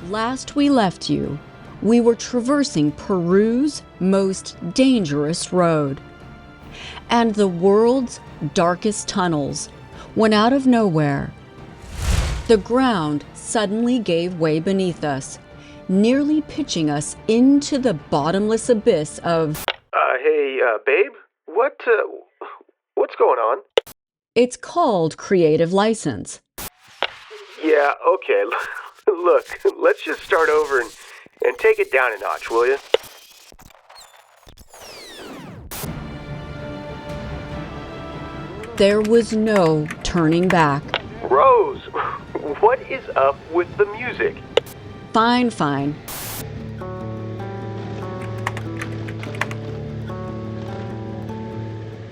Last we left you, we were traversing Peru's most dangerous road and the world's darkest tunnels when out of nowhere, the ground suddenly gave way beneath us, nearly pitching us into the bottomless abyss of... Hey, babe? What's going on? It's called creative license. Yeah, okay. Look, let's just start over and take it down a notch, will you? There was no turning back. Rose, what is up with the music? Fine, fine.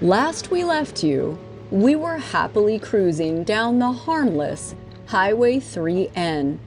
Last we left you, we were happily cruising down the harmless Highway 3N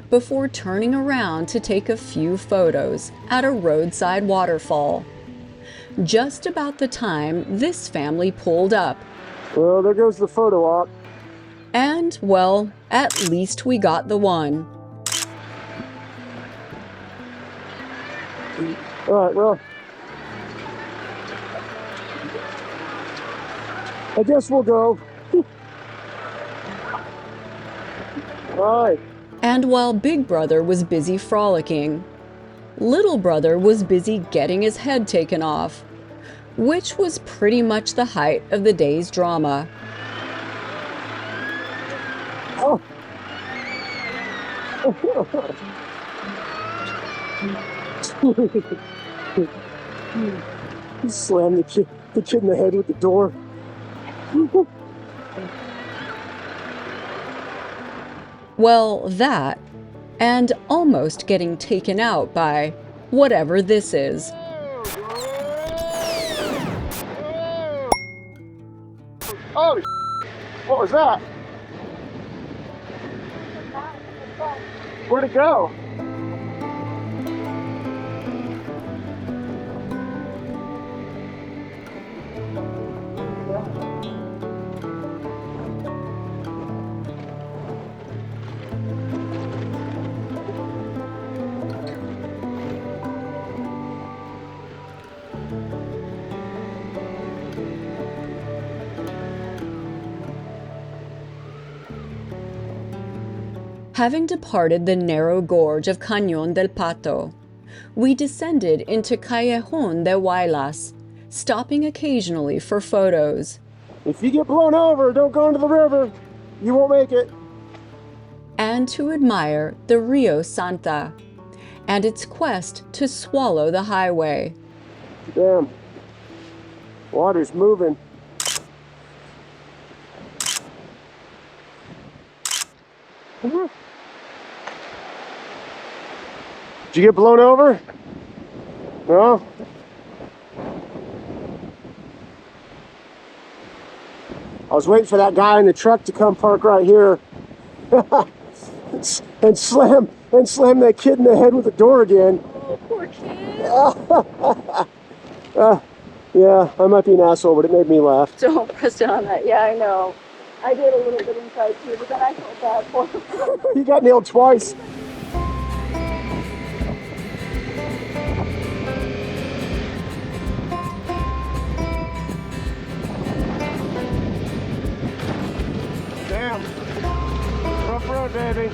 before turning around to take a few photos at a roadside waterfall. Just about the time this family pulled up. Well, there goes the photo op. And, well, at least we got the one. All right, well, I guess we'll go. All right. And while Big Brother was busy frolicking, Little Brother was busy getting his head taken off, which was pretty much the height of the day's drama. Oh. He slammed the kid in the head with the door. Well, that, and almost getting taken out by whatever this is. Holy what was that? Where'd it go? Having departed the narrow gorge of Cañón del Pato, we descended into Callejón de Huaylas, stopping occasionally for photos. If you get blown over, don't go into the river. You won't make it. And to admire the Rio Santa and its quest to swallow the highway. Damn. Water's moving. Did you get blown over? No? I was waiting for that guy in the truck to come park right here and slam that kid in the head with the door again. Oh, poor kid. Yeah, I might be an asshole, but it made me laugh. Don't press it on that. Yeah, I know. I did a little bit inside too, but then I felt bad for him. He got nailed twice. Damn. Rough road, baby.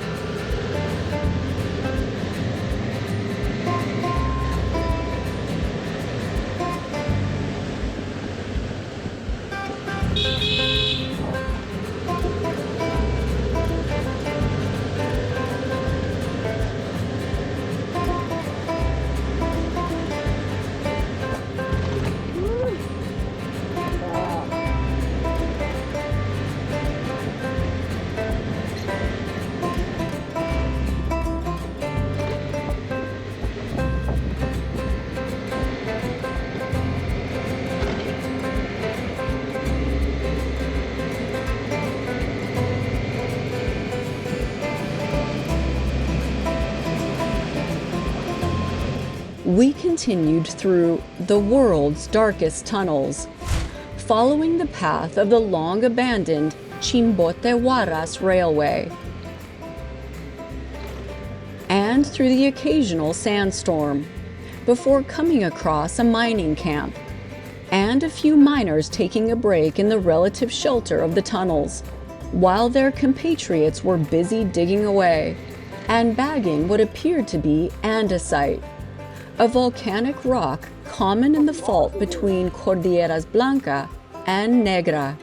We continued through the world's darkest tunnels, following the path of the long-abandoned Chimbote Huaraz Railway. And and through the occasional sandstorm, before coming across a mining camp, and a few miners taking a break in the relative shelter of the tunnels, while their compatriots were busy digging away and bagging what appeared to be andesite, a volcanic rock common in the fault between Cordilleras Blanca and Negra,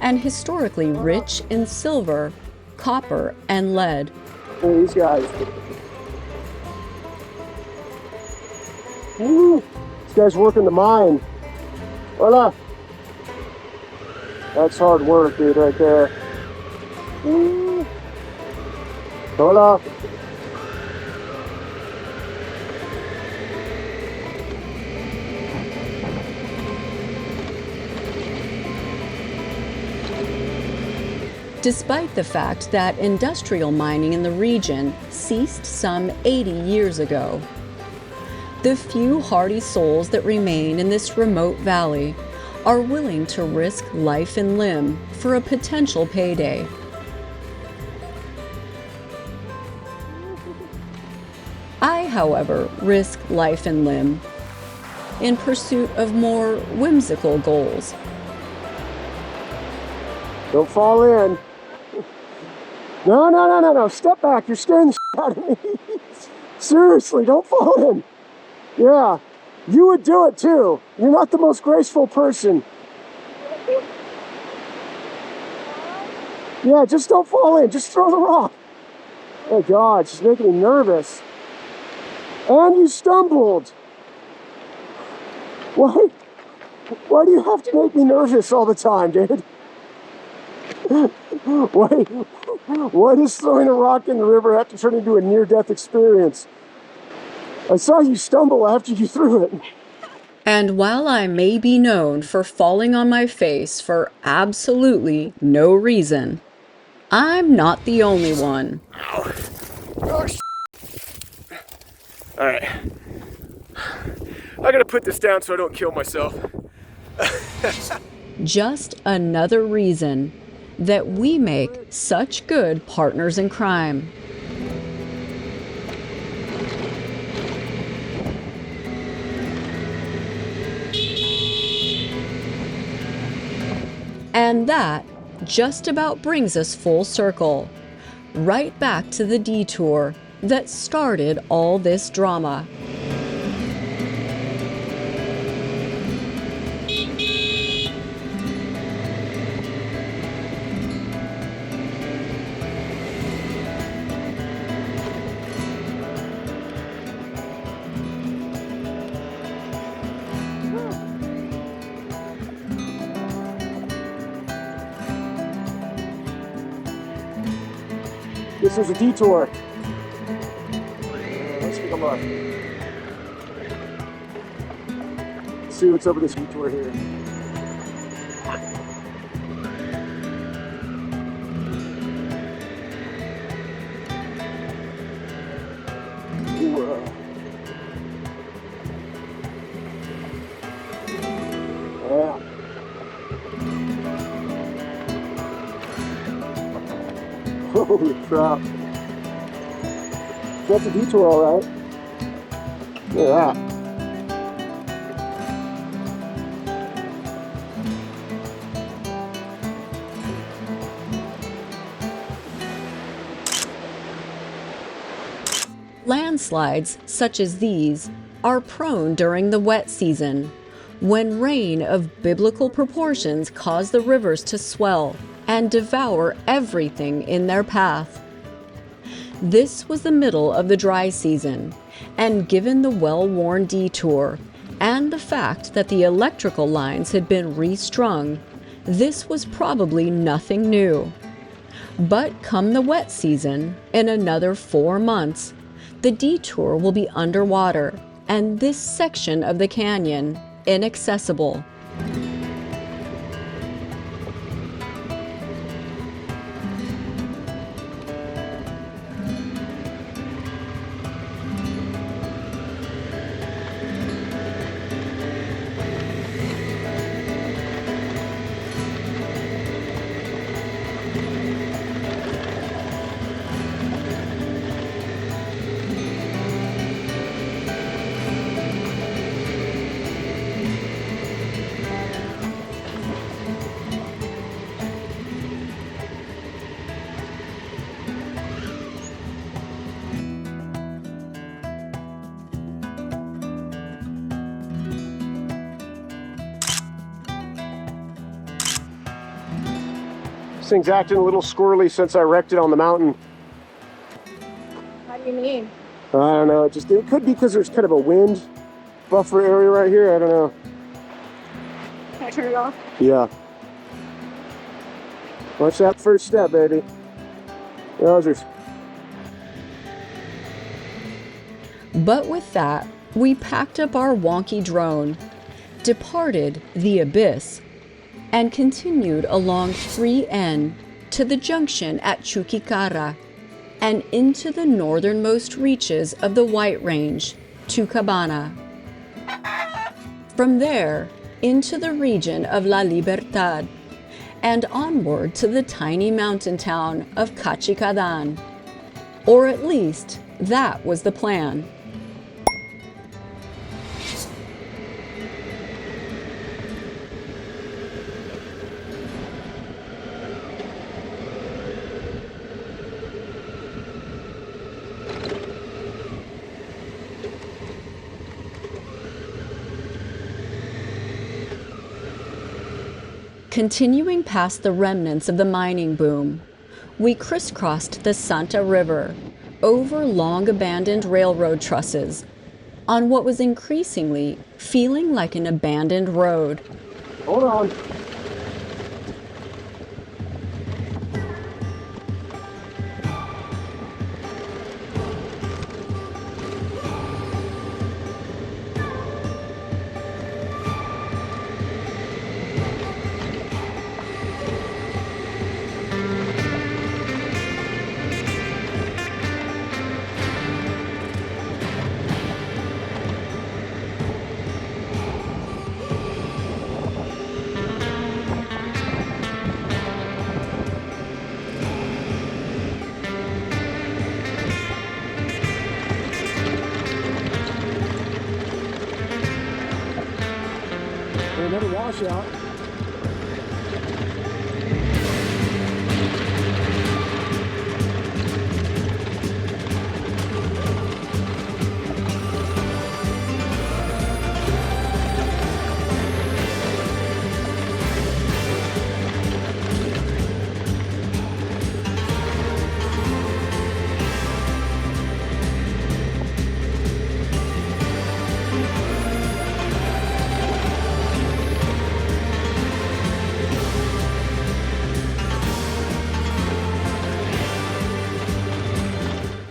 and historically rich in silver, copper, and lead. Hey, these guys. Woo! These guys working the mine. Hola. That's hard work, dude, right there. Woo! Hola. Despite the fact that industrial mining in the region ceased some 80 years ago, the few hardy souls that remain in this remote valley are willing to risk life and limb for a potential payday. I, however, risk life and limb in pursuit of more whimsical goals. Don't fall in. No. Step back. You're scaring the shit out of me. Seriously, don't fall in. Yeah, you would do it too. You're not the most graceful person. Yeah, just don't fall in. Just throw the rock. Oh God, she's making me nervous. And you stumbled. Why do you have to make me nervous all the time, dude? Wait, why does throwing a rock in the river have to turn into a near-death experience? I saw you stumble after you threw it. And while I may be known for falling on my face for absolutely no reason, I'm not the only one. Ow. Oh, all right. I gotta put this down so I don't kill myself. Just another reason that we make such good partners in crime. And that just about brings us full circle, right back to the detour that started all this drama. This is a detour. Let's take a look. Let's see what's over this detour here. Ooh, yeah. Holy crap. That's a detour, all right. Look at that. Landslides such as these are prone during the wet season, when rain of biblical proportions cause the rivers to swell and devour everything in their path. This was the middle of the dry season, and given the well-worn detour and the fact that the electrical lines had been restrung, this was probably nothing new. But come the wet season, in another 4 months, the detour will be underwater and this section of the canyon inaccessible. This thing's acting a little squirrely since I wrecked it on the mountain. How do you mean? I don't know. It could be because there's kind of a wind buffer area right here. I don't know. Can I turn it off? Yeah. Watch that first step, baby. Yowzers. But with that, we packed up our wonky drone, departed the abyss, and continued along 3N to the junction at Chuquicara and into the northernmost reaches of the White Range to Cabana. From there, into the region of La Libertad, and onward to the tiny mountain town of Cachicadan. Or at least, that was the plan. Continuing past the remnants of the mining boom, we crisscrossed the Santa River, over long-abandoned railroad trusses, on what was increasingly feeling like an abandoned road. Hold on. Another washout.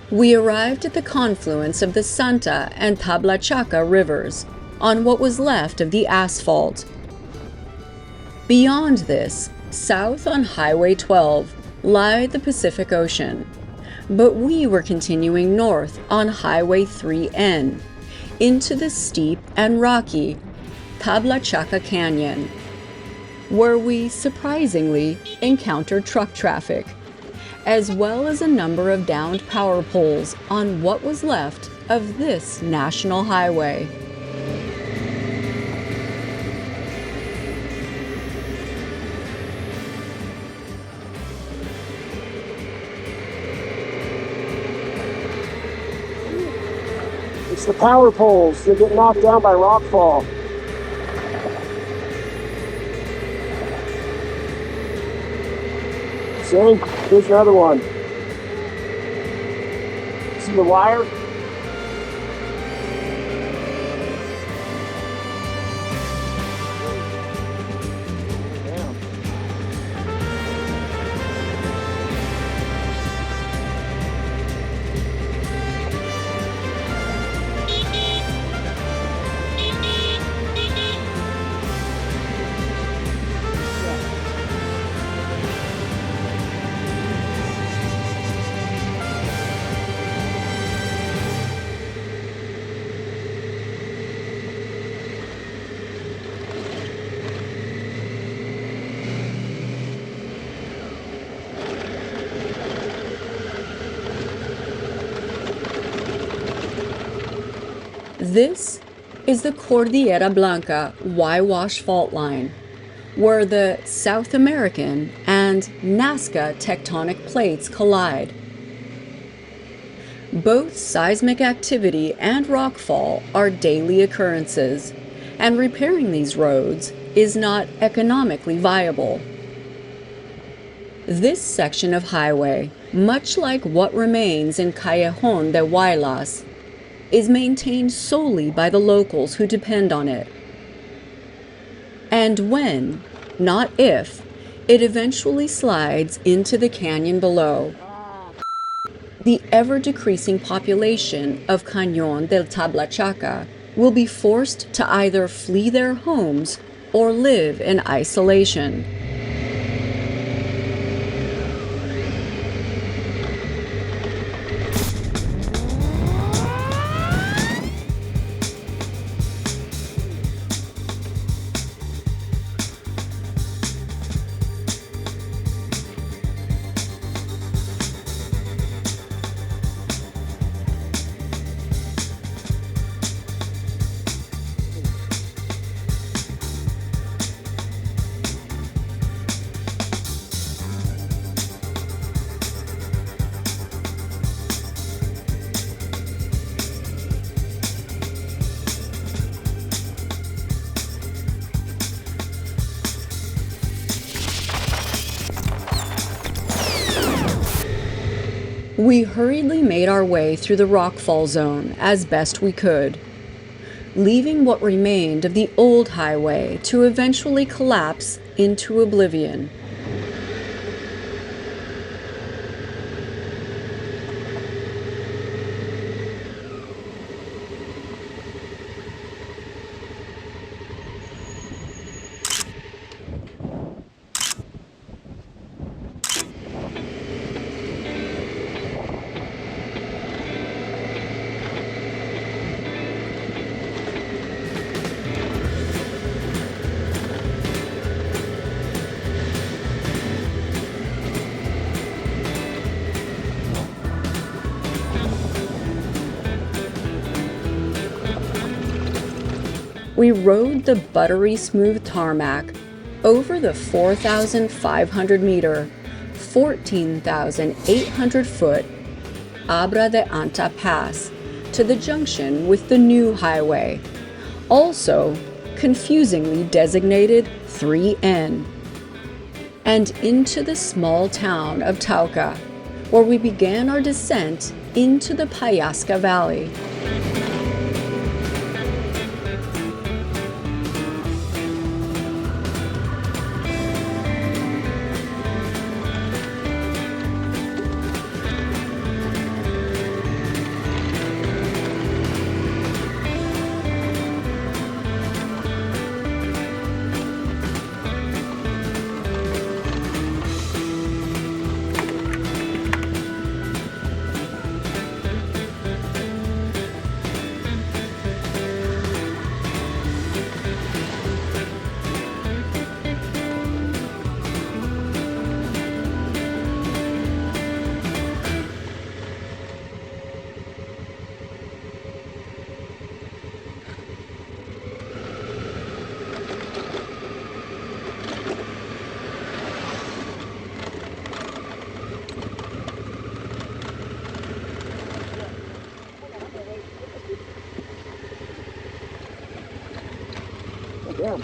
We arrived at the confluence of the Santa and Tablachaca rivers on what was left of the asphalt. Beyond this, south on Highway 12, lied the Pacific Ocean, but we were continuing north on Highway 3N into the steep and rocky Tablachaca Canyon, where we surprisingly encountered truck traffic, as well as a number of downed power poles on what was left of this national highway. It's the power poles. They get knocked down by rockfall. See? Here's another one. See the wire? This is the Cordillera Blanca Y-wash fault line, where the South American and Nazca tectonic plates collide. Both seismic activity and rockfall are daily occurrences, and repairing these roads is not economically viable. This section of highway, much like what remains in Callejon de Huaylas, is maintained solely by the locals who depend on it. And when, not if, it eventually slides into the canyon below, the ever-decreasing population of Cañón del Tablachaca will be forced to either flee their homes or live in isolation. We hurriedly made our way through the rockfall zone as best we could, leaving what remained of the old highway to eventually collapse into oblivion. We rode the buttery smooth tarmac over the 4,500 meter, 14,800 foot Abra de Anta Pass to the junction with the new highway, also confusingly designated 3N, and into the small town of Tauca, where we began our descent into the Payasca Valley. Damn.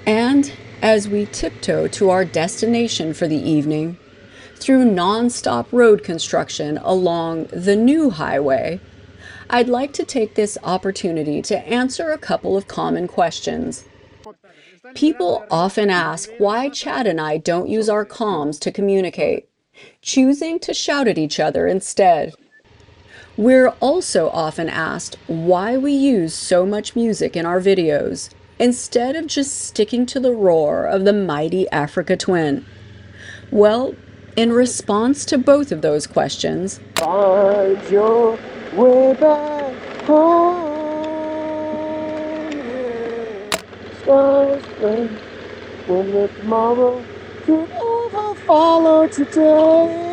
And as we tiptoe to our destination for the evening, through non-stop road construction along the new highway, I'd like to take this opportunity to answer a couple of common questions. People often ask why Chad and I don't use our comms to communicate, choosing to shout at each other instead. We're also often asked why we use so much music in our videos, instead of just sticking to the roar of the mighty Africa Twin. Well, in response to both of those questions, Find your way back home. Stars blink when the tomorrow could ever follow today.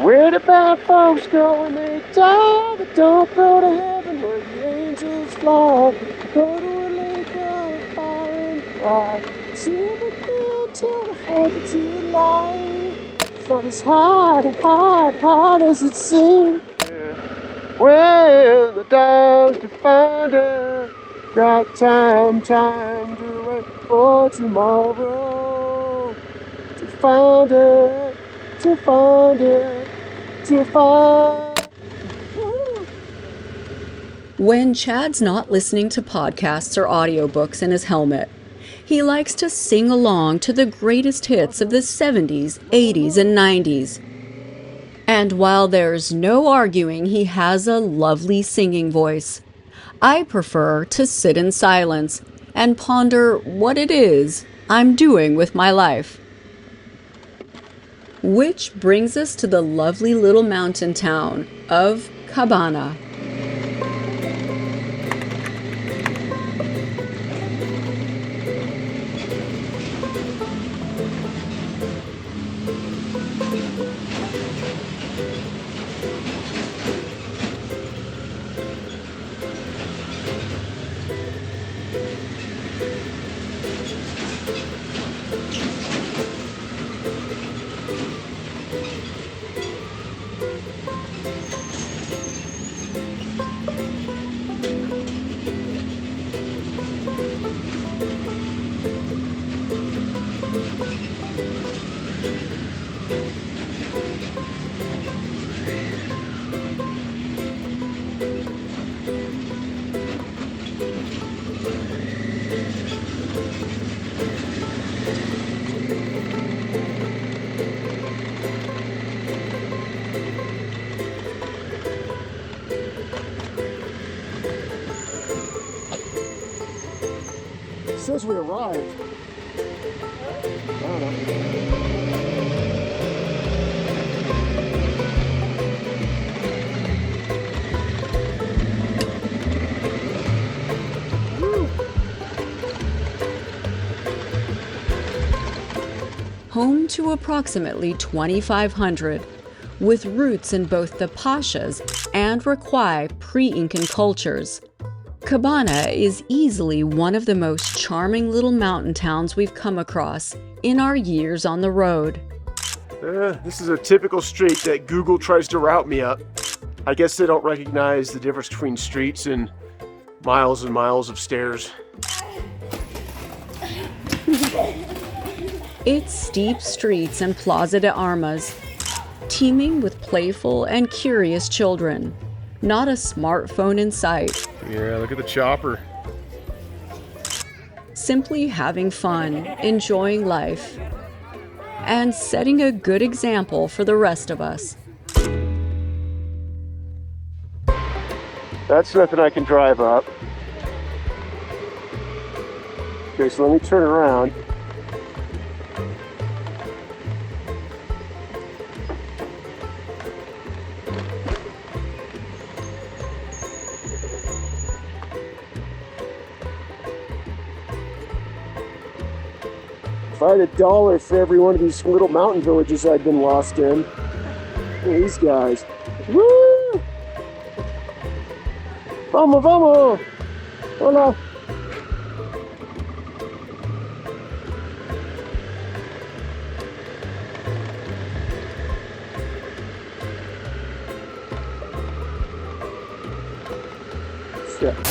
Where the bad folks go when they die, but don't go to heaven where the angels fly. Go to a lake of fire and fly. See the field till the head to lie. Not as hard and hard as it seems. When the dogs to find her, got time to wait for tomorrow. To find her, to find her, to find. When Chad's not listening to podcasts or audiobooks in his helmet, he likes to sing along to the greatest hits of the 70s, 80s, and 90s. And while there's no arguing he has a lovely singing voice, I prefer to sit in silence and ponder what it is I'm doing with my life. Which brings us to the lovely little mountain town of Cabana. It says we arrived. I don't know. Home to approximately 2,500, with roots in both the Pashas and Rakwai pre-Incan cultures. Cabana is easily one of the most charming little mountain towns we've come across in our years on the road. This is a typical street that Google tries to route me up. I guess they don't recognize the difference between streets and miles of stairs. Its steep streets and Plaza de Armas, teeming with playful and curious children. Not a smartphone in sight. Yeah, look at the chopper. Simply having fun, enjoying life, and setting a good example for the rest of us. That's nothing I can drive up. Okay, so let me turn around. If I had $1 for every one of these little mountain villages I'd been lost in. Look at these guys. Woo! Vamos, vamos! Hola! Yeah.